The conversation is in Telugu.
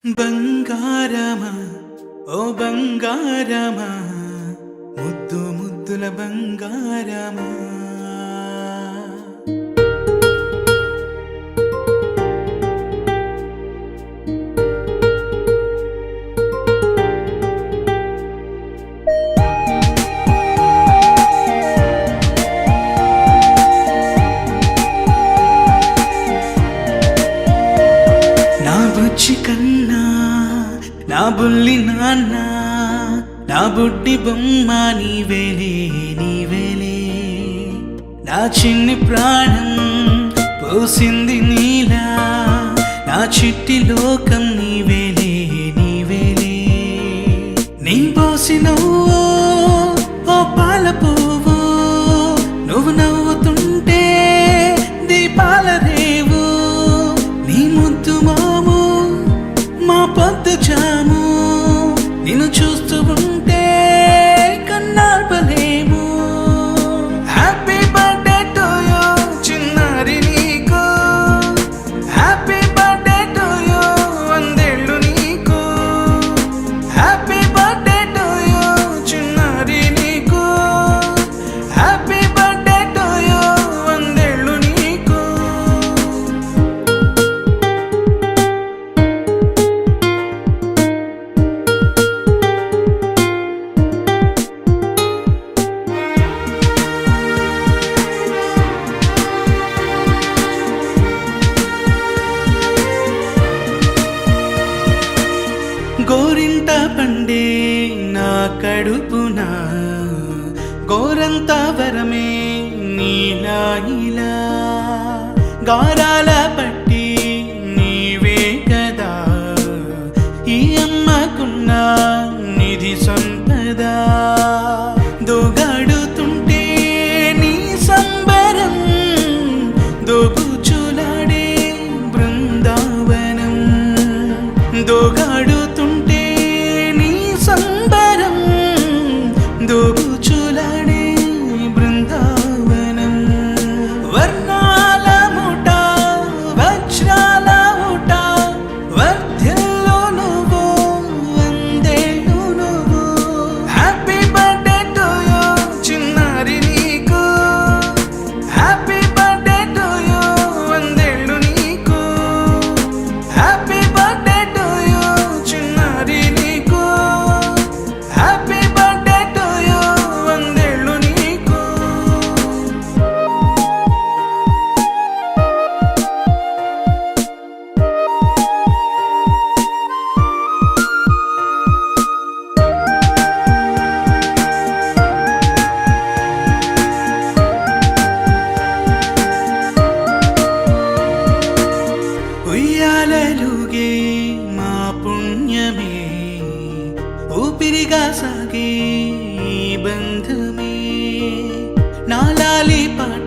బంగారమా ఓ బంగారమా ముద్దు ముద్దుల బంగారమా నా బుజ్జి కన్నా నా బుల్లి నాన్న నా బుడ్డి బొమ్మ నీవేలే నీవేలే నా చిన్ని ప్రాణం పోసింది నీలా నా చిట్టి లోకం నీవేలే నీవేలే నీ పోసినవో ఓ పాల పువ్వు నువ్వు నవ్వుతుంటే దీపాల రేవు నీ ముద్దు మాము మా పొద్దు జాము నిన్ను చూస్తూ ఉంటే కన్నార్పలేము. హ్యాపీ బర్త్డే టు యూ చిన్నారి నీకు, హ్యాపీ బర్త్డే టు యూ వందేళ్ళు నీకు, హ్యాపీ బర్త్డే టు యూ చిన్నారి నీకు, హ్యాపీ బర్త్డే టు యూ వందేళ్ళు నీకు. గోరింట పండే నా కడుపున గోరంత వరమే నీలా ఇలా గారాల పట్టి నీవే కదా ఈ అమ్మకున్న నిధి సంపద దోగాడుతుంటే నీ సంబరం దోబుచులాడే బృందావనం దోగాడుతుంటే నీ సంబరం దోబుచులాడే బృందావనం వర్ణాల ముఠ వజ్రాల ఊట వర్ధిల్లు నువ్వు వందేళ్ళు నువ్వు. హ్యాపీ బర్త్డే టు యూ చిన్నారి నీకు, హ్యాపీ బర్త్డే టు యూ వందేళ్ళు నీకు, హ్యాపీ బర్త్డే టు యూ చిన్నారి నీకు, హ్యాపీ బర్త్డే టు యూ వందేళ్ళు నీకు. ఉయ్యాలలుగే మా పుణ్యమే ఊపిరిగా సాగే ఈ బంధమే నా లాలి పాట